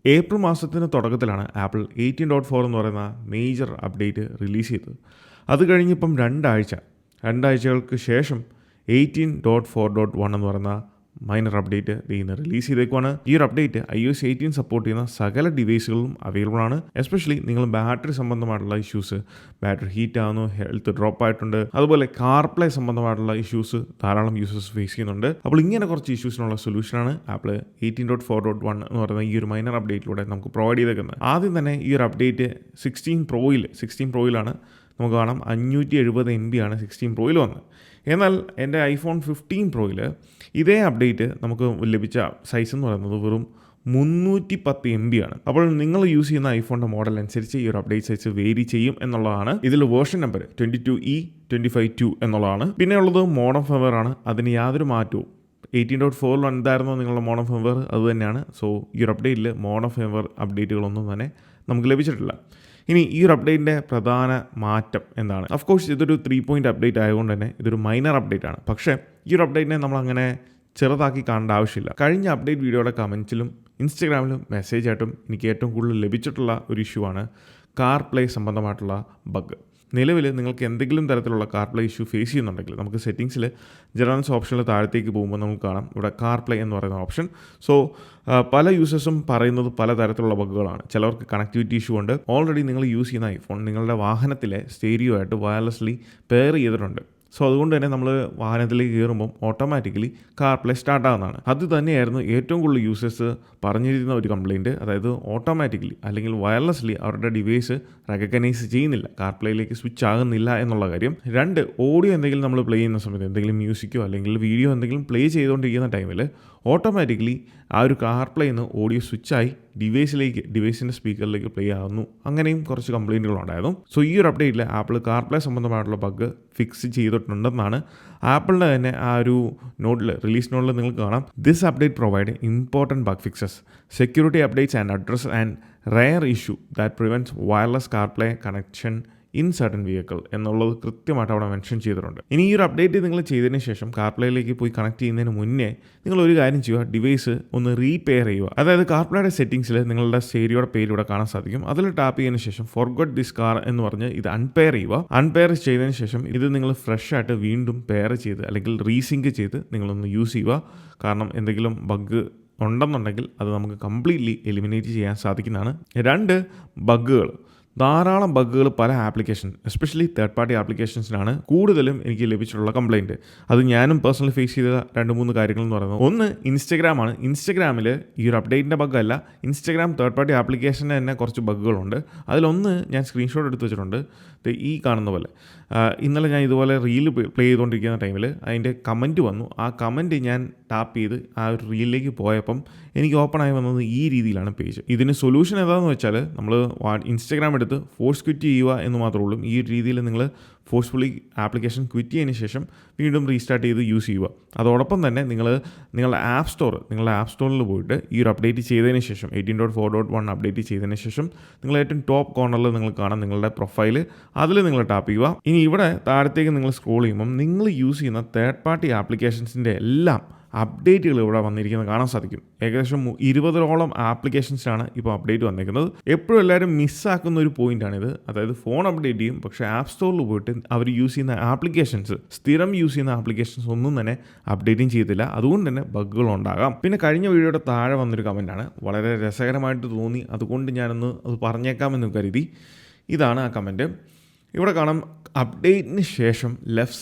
April മാസത്തിന് തുടക്കത്തിലാണ് apple 18.4 എന്ന് പറയുന്ന മേജർ അപ്ഡേറ്റ് റിലീസ് ചെയ്തത്. അത് കഴിഞ്ഞിപ്പം രണ്ടാഴ്ചകൾക്ക് ശേഷം 18.4.1 എന്ന് പറയുന്ന മൈനർ അപ്ഡേറ്റ് ഇന്ന് റിലീസ് ചെയ്തേക്കുവാണ്. ഈ ഒരു അപ്ഡേറ്റ് iOS 18 സപ്പോർട്ട് ചെയ്യുന്ന സകല ഡിവൈസുകളിലും അവൈലബിൾ ആണ്. എസ്പെഷ്യലി നിങ്ങൾ ബാറ്ററി സംബന്ധമായിട്ടുള്ള ഇഷ്യൂസ്, ബാറ്ററി ഹീറ്റ് ആവുന്നു, ഹെൽത്ത് ഡ്രോപ്പ് ആയിട്ടുണ്ട്, അതുപോലെ കാർപ്ലേ സംബന്ധമായിട്ടുള്ള ഇഷ്യൂസ് ധാരാളം യൂസേഴ്സ് ഫേസ് ചെയ്യുന്നുണ്ട്. അപ്പോൾ ഇങ്ങനെ കുറച്ച് ഇഷ്യൂസിനുള്ള സൊല്യൂഷനാണ് ആപ്പിൾ 18.4.1 എന്ന് പറയുന്ന ഈ ഒരു മൈനർ അപ്ഡേറ്റിലൂടെ നമുക്ക് പ്രൊവൈഡ് ചെയ്തേക്കുന്നത്. ആദ്യം തന്നെ ഈ ഒരു അപ്ഡേറ്റ് 16 പ്രോയിലാണ് നമുക്ക് കാണാം 570 MB ആണ് 16 പ്രോയിൽ വന്നത്. എന്നാൽ എൻ്റെ ഐഫോൺ 15 പ്രോയിൽ ഇതേ അപ്ഡേറ്റ് നമുക്ക് ലഭിച്ച സൈസ് എന്ന് പറയുന്നത് വെറും 310 MB ആണ്. അപ്പോൾ നിങ്ങൾ യൂസ് ചെയ്യുന്ന ഐഫോണിൻ്റെ മോഡൽ അനുസരിച്ച് ഈ ഒരു അപ്ഡേറ്റ് സൈസ് വേരി ചെയ്യും എന്നുള്ളതാണ്. ഇതിൽ വേർഷൻ നമ്പർ 22E25.2 എന്നുള്ളതാണ്. പിന്നെ ഉള്ളത് മോഡം ഫെവർ ആണ്. അതിന് യാതൊരു മാറ്റവും 18.4 എന്തായിരുന്നോ നിങ്ങളുടെ മോഡം ഫെവർ അത് തന്നെയാണ്. സോ ഈ ഒരു അപ്ഡേറ്റിൽ മോഡം ഫെവർ അപ്ഡേറ്റുകളൊന്നും തന്നെ നമുക്ക് ലഭിച്ചിട്ടില്ല. ഇനി ഈ ഒരു അപ്ഡേറ്റിൻ്റെ പ്രധാന മാറ്റം എന്താണ്? ഓഫ്കോഴ്സ് ഇതൊരു 3 പോയിൻ്റ് അപ്ഡേറ്റ് ആയതുകൊണ്ട് തന്നെ ഇതൊരു മൈനർ അപ്ഡേറ്റ് ആണ്. പക്ഷേ ഈ ഒരു അപ്ഡേറ്റിനെ നമ്മളങ്ങനെ ചെറുതാക്കി കാണേണ്ട ആവശ്യമില്ല. കഴിഞ്ഞ അപ്ഡേറ്റ് വീഡിയോയുടെ കമൻറ്റിലും ഇൻസ്റ്റഗ്രാമിലും മെസ്സേജായിട്ടും എനിക്ക് ഏറ്റവും കൂടുതൽ ലഭിച്ചിട്ടുള്ള ഒരു ഇഷ്യൂ ആണ് കാർപ്ലേ സംബന്ധമായിട്ടുള്ള ബഗ്. നിലവിൽ നിങ്ങൾക്ക് എന്തെങ്കിലും തരത്തിലുള്ള കാർപ്ലേ ഇഷ്യൂ ഫേസ് ചെയ്യുന്നുണ്ടെങ്കിൽ നമുക്ക് സെറ്റിങ്സിൽ ജനറൽസ് ഓപ്ഷനിൽ താഴത്തേക്ക് പോകുമ്പോൾ നമുക്ക് കാണാം ഇവിടെ കാർപ്ലേ എന്ന് പറയുന്ന ഓപ്ഷൻ. സോ പല യൂസേഴ്സും പറയുന്നത് പല തരത്തിലുള്ള ബഗ്ഗുകളാണ്. ചിലവർക്ക് കണക്ടിവിറ്റി ഇഷ്യൂ ഉണ്ട്. ഓൾറെഡി നിങ്ങൾ യൂസ് ചെയ്യുന്ന ഐഫോൺ നിങ്ങളുടെ വാഹനത്തിലെ സ്റ്റീരിയോ ആയിട്ട് വയർലെസ്ലി പെയർ ചെയ്തിട്ടുണ്ട്. സോ അതുകൊണ്ട് തന്നെ നമ്മൾ വാഹനത്തിലേക്ക് കയറുമ്പം ഓട്ടോമാറ്റിക്കലി കാർപ്ലേ സ്റ്റാർട്ട് ആകുന്നതാണ്. അത് തന്നെയായിരുന്നു ഏറ്റവും കൂടുതൽ യൂസേഴ്സ് പറഞ്ഞിരുന്ന ഒരു കംപ്ലയിൻറ്റ്. അതായത് ഓട്ടോമാറ്റിക്കലി അല്ലെങ്കിൽ വയർലെസ്ലി അവരുടെ ഡിവൈസ് റെക്കഗ്നൈസ് ചെയ്യുന്നില്ല, കാർപ്ലേയിലേക്ക് സ്വിച്ച് ആകുന്നില്ല എന്നുള്ള കാര്യം. രണ്ട്, ഓഡിയോ എന്തെങ്കിലും നമ്മൾ പ്ലേ ചെയ്യുന്ന സമയത്ത് എന്തെങ്കിലും മ്യൂസിക്കോ അല്ലെങ്കിൽ വീഡിയോ എന്തെങ്കിലും പ്ലേ ചെയ്തുകൊണ്ടിരിക്കുന്ന ടൈമിൽ ഓട്ടോമാറ്റിക്കലി ആ ഒരു കാർപ്ലേയിൽ നിന്ന് ഓഡിയോ സ്വിച്ചായി ഡിവൈസിൻ്റെ സ്പീക്കറിലേക്ക് പ്ലേ ആകുന്നു. അങ്ങനെയും കുറച്ച് കംപ്ലയിൻറ്റുകളുണ്ടായിരുന്നു. സോ ഈ ഒരു അപ്ഡേറ്റിൽ ആപ്പിൾ കാർപ്ലേ സംബന്ധമായിട്ടുള്ള ബഗ് ഫിക്സ് ചെയ്തിട്ടുണ്ടെന്നാണ് ആപ്പിളിൻ്റെ തന്നെ ആ ഒരു റിലീസ് നോട്ടിൽ നിങ്ങൾക്ക് കാണാം. This update provide important bug fixes, security updates and address and rare issue that prevents wireless CarPlay connection in certain vehicle എന്നുള്ളത് കൃത്യമായിട്ട് അവിടെ മെൻഷൻ ചെയ്തിട്ടുണ്ട്. ഇനി ഈ ഒരു അപ്ഡേറ്റ് നിങ്ങൾ ചെയ്തതിന് ശേഷം കാർപ്ലേയിലേക്ക് പോയി കണക്ട് ചെയ്യുന്നതിന് മുന്നേ നിങ്ങൾ ഒരു കാര്യം ചെയ്യുക, ഡിവൈസ് ഒന്ന് റീപെയർ ചെയ്യുക. അതായത് കാർപ്ലേയുടെ സെറ്റിംഗ്സിൽ നിങ്ങളുടെ സ്റ്റീരിയോയുടെ പേര് ഇവിടെ കാണാൻ സാധിക്കും. അതിൽ ടാപ്പ് ചെയ്തതിന് ശേഷം ഫോർഗോട്ട് ദിസ് കാർ എന്ന് പറഞ്ഞ് ഇത് അൺപെയർ ചെയ്യുക. അൺപെയർ ചെയ്തതിന് ശേഷം ഇത് നിങ്ങൾ ഫ്രഷ് ആയിട്ട് വീണ്ടും പെയർ ചെയ്ത് അല്ലെങ്കിൽ റീസിങ്ക് ചെയ്ത് നിങ്ങളൊന്ന് യൂസ് ചെയ്യുക. കാരണം എന്തെങ്കിലും ബഗ് ഉണ്ടെന്നുണ്ടെങ്കിൽ അത് നമുക്ക് കംപ്ലീറ്റ്ലി എലിമിനേറ്റ് ചെയ്യാൻ സാധിക്കുന്നതാണ്. രണ്ട്, ധാരാളം ബഗ്ഗുകൾ പല ആപ്ലിക്കേഷൻ എസ്പെഷ്യലി തേർഡ് പാർട്ടി ആപ്ലിക്കേഷൻസിനാണ് കൂടുതലും എനിക്ക് ലഭിച്ചിട്ടുള്ള കംപ്ലയിൻറ്റ്. അത് ഞാനും പേഴ്സണലി ഫേസ് ചെയ്ത 2-3 കാര്യങ്ങൾ എന്ന് പറയുന്നത്, ഒന്ന് ഇൻസ്റ്റഗ്രാമാണ്. ഇൻസ്റ്റഗ്രാമിൽ ഈ ഒരു അപ്ഡേറ്റിൻ്റെ ബഗ്ഗല്ല, ഇൻസ്റ്റഗ്രാം തേർഡ് പാർട്ടി ആപ്ലിക്കേഷൻ്റെ തന്നെ കുറച്ച് ബഗ്ഗുകളുണ്ട്. അതിലൊന്ന് ഞാൻ സ്ക്രീൻഷോട്ട് എടുത്ത് വെച്ചിട്ടുണ്ട്. ഈ കാണുന്ന പോലെ ഇന്നലെ ഞാൻ ഇതുപോലെ റീല് പ്ലേ ചെയ്തുകൊണ്ടിരിക്കുന്ന ടൈമിൽ അതിൻ്റെ കമൻറ്റ് വന്നു. ആ കമൻറ്റ് ഞാൻ ടാപ്പ് ചെയ്ത് ആ ഒരു റീലിലേക്ക് പോയപ്പം എനിക്ക് ഓപ്പൺ ആയി വന്നത് ഈ രീതിയിലാണ് പേജ്. ഇതിന് സൊല്യൂഷൻ എന്താണെന്ന് വെച്ചാൽ നമ്മൾ ഇൻസ്റ്റഗ്രാം എടുത്ത് ഫോഴ്സ് ക്വിറ്റ് ചെയ്യുക എന്ന് മാത്രമേ ഉള്ളൂ. ഈ രീതിയിൽ നിങ്ങൾ ഫോഴ്സ്ഫുള്ളി ആപ്ലിക്കേഷൻ ക്വിറ്റ് ചെയ്തതിന് ശേഷം വീണ്ടും റീസ്റ്റാർട്ട് ചെയ്ത് യൂസ് ചെയ്യുക. അതോടൊപ്പം തന്നെ നിങ്ങളുടെ ആപ്പ് സ്റ്റോറിൽ പോയിട്ട് ഈ ഒരു അപ്ഡേറ്റ് ചെയ്തതിന് ശേഷം 18.4.1 അപ്ഡേറ്റ് ചെയ്തതിന് ശേഷം നിങ്ങൾ ഏറ്റവും ടോപ്പ് കോർണറിൽ നിങ്ങൾ കാണാം നിങ്ങളുടെ പ്രൊഫൈല്, അതിൽ നിങ്ങൾ ടാപ്പ് ചെയ്യുക. ഇനി ഇവിടെ താഴത്തേക്ക് നിങ്ങൾ സ്ക്രോൾ ചെയ്യുമ്പം നിങ്ങൾ യൂസ് ചെയ്യുന്ന തേർഡ് പാർട്ടി ആപ്ലിക്കേഷൻസിൻ്റെ എല്ലാം അപ്ഡേറ്റുകൾ ഇവിടെ വന്നിരിക്കുന്നത് കാണാൻ സാധിക്കും. ഏകദേശം 20ഓളം ആപ്ലിക്കേഷൻസാണ് ഇപ്പോൾ അപ്ഡേറ്റ് വന്നിരിക്കുന്നത്. എപ്പോഴും എല്ലാവരും മിസ്സാക്കുന്ന ഒരു പോയിൻ്റാണിത്. അതായത് ഫോൺ അപ്ഡേറ്റ് ചെയ്യും, പക്ഷേ ആപ്പ് സ്റ്റോറിൽ പോയിട്ട് അവർ യൂസ് ചെയ്യുന്ന ആപ്ലിക്കേഷൻസ്, സ്ഥിരം യൂസ് ചെയ്യുന്ന ആപ്ലിക്കേഷൻസ് ഒന്നും തന്നെ അപ്ഡേറ്റും ചെയ്തില്ല. അതുകൊണ്ട് തന്നെ ബഗ്ഗുകൾ ഉണ്ടാകാം. പിന്നെ കഴിഞ്ഞ വീഡിയോയുടെ താഴെ വന്നൊരു കമൻറ്റാണ്, വളരെ രസകരമായിട്ട് തോന്നി, അതുകൊണ്ട് ഞാനൊന്ന് അത് പറഞ്ഞേക്കാമെന്ന് കരുതി. ഇതാണ് ആ കമൻറ്റ്. ഇവിടെ കാണാം, അപ്ഡേറ്റിന് ശേഷം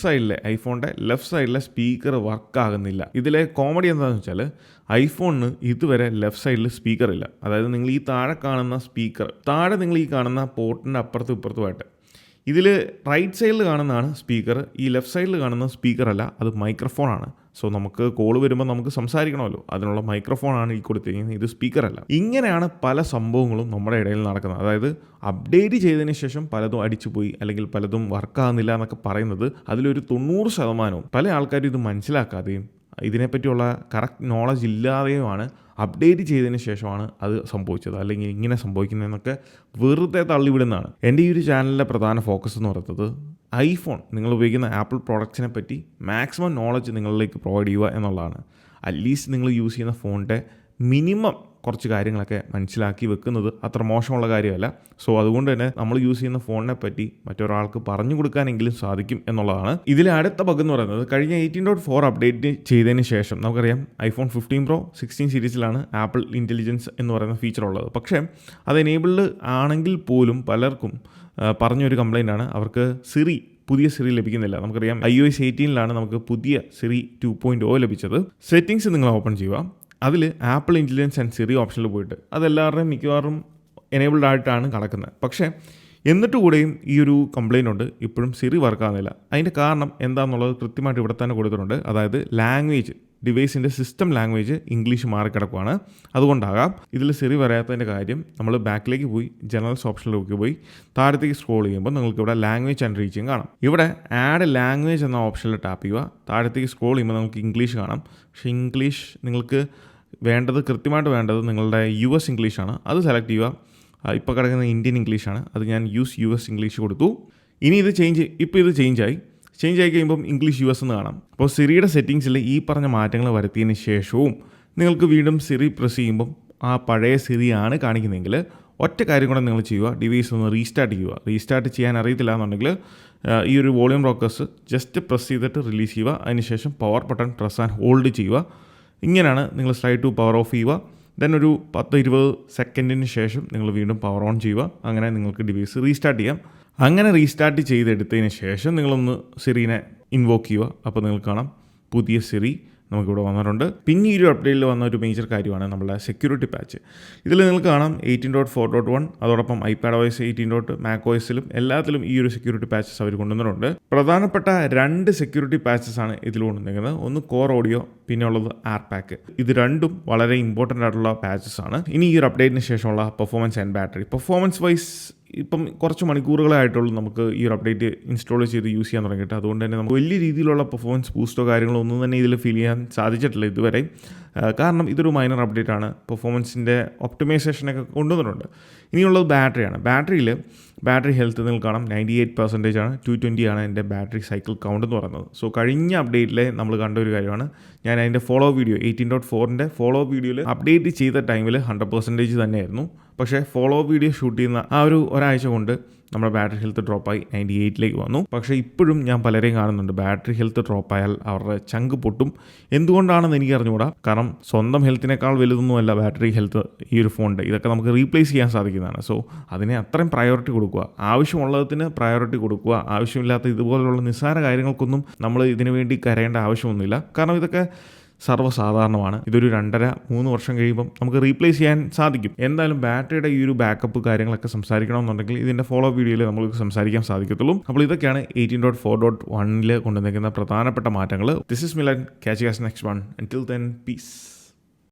ഐഫോണിൻ്റെ ലെഫ്റ്റ് സൈഡിലെ സ്പീക്കർ വർക്കാകുന്നില്ല. ഇതിലെ കോമഡി എന്താണെന്ന് വെച്ചാൽ ഐഫോണിന് ഇതുവരെ ലെഫ്റ്റ് സൈഡിൽ സ്പീക്കർ ഇല്ല. അതായത് നിങ്ങൾ ഈ താഴെ കാണുന്ന പോർട്ടിൻ്റെ അപ്പുറത്തും ഇപ്പുറത്തുമായിട്ട് ഇതിൽ റൈറ്റ് സൈഡിൽ കാണുന്നതാണ് സ്പീക്കർ. ഈ ലെഫ്റ്റ് സൈഡിൽ കാണുന്ന സ്പീക്കറല്ല, അത് മൈക്രോഫോണാണ്. സോ നമുക്ക് കോൾ വരുമ്പോൾ നമുക്ക് സംസാരിക്കണമല്ലോ, അതിനുള്ള മൈക്രോഫോണാണ് ഈ കൊടുത്തിരിക്കുന്നത്, ഇത് സ്പീക്കറല്ല. ഇങ്ങനെയാണ് പല സംഭവങ്ങളും നമ്മുടെ ഇടയിൽ നടക്കുന്നത്. അതായത് അപ്ഡേറ്റ് ചെയ്തതിന് ശേഷം പലതും അടിച്ചുപോയി അല്ലെങ്കിൽ പലതും വർക്കാകുന്നില്ല എന്നൊക്കെ പറയുന്നത് അതിലൊരു 90% പല ആൾക്കാരും ഇത് മനസ്സിലാക്കാതെയും ഇതിനെപ്പറ്റിയുള്ള കറക്റ്റ് നോളജ് ഇല്ലാതെയുമാണ് അപ്ഡേറ്റ് ചെയ്തതിന് ശേഷമാണ് അത് സംഭവിച്ചത് അല്ലെങ്കിൽ ഇങ്ങനെ സംഭവിക്കുന്നതെന്നൊക്കെ വെറുതെ തള്ളിവിടുന്നതാണ്. എൻ്റെ ഈ ഒരു ചാനലിലെ പ്രധാന ഫോക്കസ് എന്ന് പറയുന്നത് ഐഫോൺ, നിങ്ങൾ ഉപയോഗിക്കുന്ന ആപ്പിൾ പ്രോഡക്ട്സിനെ പറ്റി മാക്സിമം നോളജ് നിങ്ങളിലേക്ക് പ്രൊവൈഡ് ചെയ്യുക എന്നുള്ളതാണ്. അറ്റ്ലീസ്റ്റ് നിങ്ങൾ യൂസ് ചെയ്യുന്ന ഫോണിൻ്റെ മിനിമം കുറച്ച് കാര്യങ്ങളൊക്കെ മനസ്സിലാക്കി വെക്കുന്നത് അത്ര മോശമുള്ള കാര്യമല്ല. സോ അതുകൊണ്ട് തന്നെ നമ്മൾ യൂസ് ചെയ്യുന്ന ഫോണിനെ പറ്റി മറ്റൊരാൾക്ക് പറഞ്ഞു കൊടുക്കാനെങ്കിലും സാധിക്കും എന്നുള്ളതാണ്. ഇതിലെ അടുത്ത ബഗ് എന്ന് പറയുന്നത് കഴിഞ്ഞ 18.4 അപ്ഡേറ്റ് ചെയ്തതിന് ശേഷം നമുക്കറിയാം iPhone 15 Pro 16 സീരീസിലാണ് ആപ്പിൾ ഇൻ്റലിജൻസ് എന്ന് പറയുന്ന ഫീച്ചർ ഉള്ളത്. പക്ഷേ അത് എനേബിൾഡ് ആണെങ്കിൽ പോലും പലർക്കും പറഞ്ഞൊരു കംപ്ലൈൻ്റ് ആണ്, അവർക്ക് പുതിയ സിറി ലഭിക്കുന്നില്ല. നമുക്കറിയാം iOS 18 നമുക്ക് പുതിയ സിറി 2.0 ലഭിച്ചത്. സെറ്റിങ്സ് നിങ്ങൾ ഓപ്പൺ ചെയ്യുക, അതിൽ ആപ്പിൾ ഇൻ്റലിജൻസ് ആൻഡ് സിറി ഓപ്ഷനിൽ പോയിട്ട് അതെല്ലാവരുടെയും മിക്കവാറും എനേബിൾഡ് ആയിട്ടാണ് കിടക്കുന്നത്. പക്ഷേ എന്നിട്ട് കൂടെയും ഈ ഒരു കംപ്ലൈൻ്റ് ഉണ്ട്, ഇപ്പോഴും സിറി വർക്കാകുന്നില്ല. അതിൻ്റെ കാരണം എന്താണെന്നുള്ളത് കൃത്യമായിട്ട് ഇവിടെ തന്നെ കൊടുത്തിട്ടുണ്ട്. അതായത് ലാംഗ്വേജ്, ഡിവൈസിൻ്റെ സിസ്റ്റം ലാംഗ്വേജ് ഇംഗ്ലീഷ് മാറിക്കിടക്കുവാണ്. അതുകൊണ്ടാകാം ഇതിൽ സിറി വരാത്തതിൻ്റെ കാര്യം. നമ്മൾ ബാക്കിലേക്ക് പോയി ജനറൽസ് ഓപ്ഷനിലേക്ക് പോയി താഴത്തേക്ക് സ്ക്രോൾ ചെയ്യുമ്പോൾ നിങ്ങൾക്ക് ഇവിടെ ലാംഗ്വേജ് ആൻഡ് റീച്ചിങ് കാണാം. ഇവിടെ ആഡ് ലാംഗ്വേജ് എന്ന ഓപ്ഷനിൽ ടാപ്പ് ചെയ്യുക. താഴത്തേക്ക് സ്ക്രോൾ ചെയ്യുമ്പോൾ നമുക്ക് ഇംഗ്ലീഷ് കാണാം. പക്ഷേ ഇംഗ്ലീഷ് നിങ്ങൾക്ക് കൃത്യമായിട്ട് വേണ്ടത് നിങ്ങളുടെ US ഇംഗ്ലീഷാണ്. അത് സെലക്ട് ചെയ്യുക. ഇപ്പോൾ കിടക്കുന്ന ഇന്ത്യൻ ഇംഗ്ലീഷാണ്, അത് ഞാൻ US ഇംഗ്ലീഷ് കൊടുത്തു. ഇനി ഇത് ചേഞ്ച് ആയി കഴിയുമ്പം ഇംഗ്ലീഷ് US എന്ന് കാണാം. അപ്പോൾ സിറിയുടെ സെറ്റിങ്സിൽ ഈ പറഞ്ഞ മാറ്റങ്ങൾ വരുത്തിയതിന് ശേഷവും നിങ്ങൾക്ക് വീണ്ടും സിറി പ്രസ് ചെയ്യുമ്പം ആ പഴയ സിറിയാണ് കാണിക്കുന്നതെങ്കിൽ ഒറ്റ കാര്യം കൂടെ നിങ്ങൾ ചെയ്യുക, ഡിവൈസ് ഒന്ന് റീസ്റ്റാർട്ട് ചെയ്യുക. റീസ്റ്റാർട്ട് ചെയ്യാൻ അറിയത്തില്ല എന്നുണ്ടെങ്കിൽ ഈ ഒരു വോളിയം റോക്കേഴ്സ് ജസ്റ്റ് പ്രസ് ചെയ്തിട്ട് റിലീസ് ചെയ്യുക. അതിനുശേഷം power button press and hold ചെയ്യുക. ഇങ്ങനെയാണ് നിങ്ങൾ സ്ലൈഡ് ടു പവർ ഓഫ് ചെയ്യുക. ദെൻ ഒരു 10-20 സെക്കൻഡിന് ശേഷം നിങ്ങൾ വീണ്ടും പവർ ഓൺ ചെയ്യുക. അങ്ങനെ നിങ്ങൾക്ക് ഡിവൈസ് റീസ്റ്റാർട്ട് ചെയ്യാം. അങ്ങനെ റീസ്റ്റാർട്ട് ചെയ്തെടുത്തതിന് ശേഷം നിങ്ങളൊന്ന് സിറിനെ ഇൻവോക്ക് ചെയ്യുക. അപ്പോൾ നിങ്ങൾക്ക് കാണാം പുതിയ സിറി നമുക്കിവിടെ വന്നിട്ടുണ്ട്. പിന്നെ ഈ ഒരു അപ്ഡേറ്റിൽ വന്ന ഒരു മേജർ കാര്യമാണ് നമ്മുടെ സെക്യൂരിറ്റി പാച്ച്. ഇതിൽ നിങ്ങൾക്ക് കാണാം 18.4.1 അതോടൊപ്പം iPadOS 18. macOSലും എല്ലാത്തിലും ഈ ഒരു സെക്യൂരിറ്റി പാച്ചസ് അവർ കൊണ്ടുവന്നിട്ടുണ്ട്. പ്രധാനപ്പെട്ട 2 സെക്യൂരിറ്റി പാച്ചസ് ആണ് ഇതിൽ കൊണ്ടുവന്നിരിക്കുന്നത്. ഒന്ന് കോർ ഓഡിയോ, പിന്നെ ഉള്ളത് AirPack. ഇത് രണ്ടും വളരെ ഇമ്പോർട്ടൻ്റ് ആയിട്ടുള്ള പാച്ചസ് ആണ്. ഇനി ഈ ഒരു അപ്ഡേറ്റിന് ശേഷമുള്ള performance and battery. Performance wise ഇപ്പം കുറച്ച് മണിക്കൂറുകളായിട്ടുള്ളൂ നമുക്ക് ഈ ഒരു അപ്ഡേറ്റ് ഇൻസ്റ്റാൾ ചെയ്ത് യൂസ് ചെയ്യാൻ തുടങ്ങിയിട്ട്. അതുകൊണ്ട് തന്നെ നമുക്ക് വലിയ രീതിയിലുള്ള പെർഫോമൻസ് ബൂസ്റ്റോ കാര്യങ്ങളോ ഒന്നും തന്നെ ഇതിൽ ഫീൽ ചെയ്യാൻ സാധിച്ചിട്ടില്ല ഇതുവരെ. കാരണം ഇതൊരു മൈനർ അപ്ഡേറ്റ് ആണ്. പെർഫോമൻസിൻ്റെ ഒപ്റ്റിമൈസേഷനൊക്കെ കൊണ്ടുവന്നിട്ടുണ്ട്. ഇനിയുള്ളത് ബാറ്ററിയാണ്. ബാറ്ററി ഹെൽത്ത് നിങ്ങൾ കാണാം 98% ആണ്. 220 ആണ് എൻ്റെ ബാറ്ററി സൈക്കിൾ കൗണ്ട് എന്ന് പറയുന്നത്. സോ കഴിഞ്ഞ അപ്ഡേറ്റിലെ നമ്മൾ കണ്ട ഒരു കാര്യമാണ്. ഞാൻ അതിൻ്റെ ഫോളോ വീഡിയോ 18.4ൻ്റെ ഫോളോ വീഡിയോയിൽ അപ്ഡേറ്റ് ചെയ്ത ടൈമിൽ 100% തന്നെയായിരുന്നു. പക്ഷേ ഫോളോ വീഡിയോ ഷൂട്ട് ചെയ്യുന്ന ആ ഒരാഴ്ച കൊണ്ട് നമ്മുടെ ബാറ്ററി ഹെൽത്ത് ഡ്രോപ്പായി 98ലേക്ക് വന്നു. പക്ഷേ ഇപ്പോഴും ഞാൻ പലരെയും കാണുന്നുണ്ട് ബാറ്ററി ഹെൽത്ത് ഡ്രോപ്പായാൽ അവരുടെ ചങ്ക് പൊട്ടും. എന്തുകൊണ്ടാണെന്ന് എനിക്ക് അറിഞ്ഞുകൂടാ. കാരണം സ്വന്തം ഹെൽത്തിനേക്കാൾ വലുതൊന്നുമല്ല ബാറ്ററി ഹെൽത്ത് ഈ ഒരു ഫോണിൻ്റെ. ഇതൊക്കെ നമുക്ക് റീപ്ലേസ് ചെയ്യാൻ സാധിക്കുന്നതാണ്. സോ അതിനെ അത്രയും പ്രയോറിറ്റി കൊടുക്കുക, ആവശ്യമുള്ളതിന് പ്രയോറിറ്റി കൊടുക്കുക. ആവശ്യമില്ലാത്ത ഇതുപോലുള്ള നിസ്സാര കാര്യങ്ങൾക്കൊന്നും നമ്മൾ ഇതിനു വേണ്ടി കരയേണ്ട ആവശ്യമൊന്നുമില്ല. കാരണം ഇതൊക്കെ സർവ്വസാധാരണമാണ്. ഇതൊരു 2.5-3 വർഷം കഴിയുമ്പം നമുക്ക് റീപ്ലേസ് ചെയ്യാൻ സാധിക്കും. എന്തായാലും ബാറ്ററിയുടെ ഈ ഒരു ബാക്കപ്പ് കാര്യങ്ങളൊക്കെ സംസാരിക്കണമെന്നുണ്ടെങ്കിൽ ഇതിൻ്റെ ഫോളോ വീഡിയോയിൽ നമുക്ക് സംസാരിക്കാൻ സാധിക്കത്തുള്ളൂ. അപ്പോൾ ഇതൊക്കെയാണ് 18.4.1 കൊണ്ടുവന്നിരിക്കുന്ന പ്രധാനപ്പെട്ട മാറ്റങ്ങൾ. This is Milan. Catch you guys next one. Until then, peace.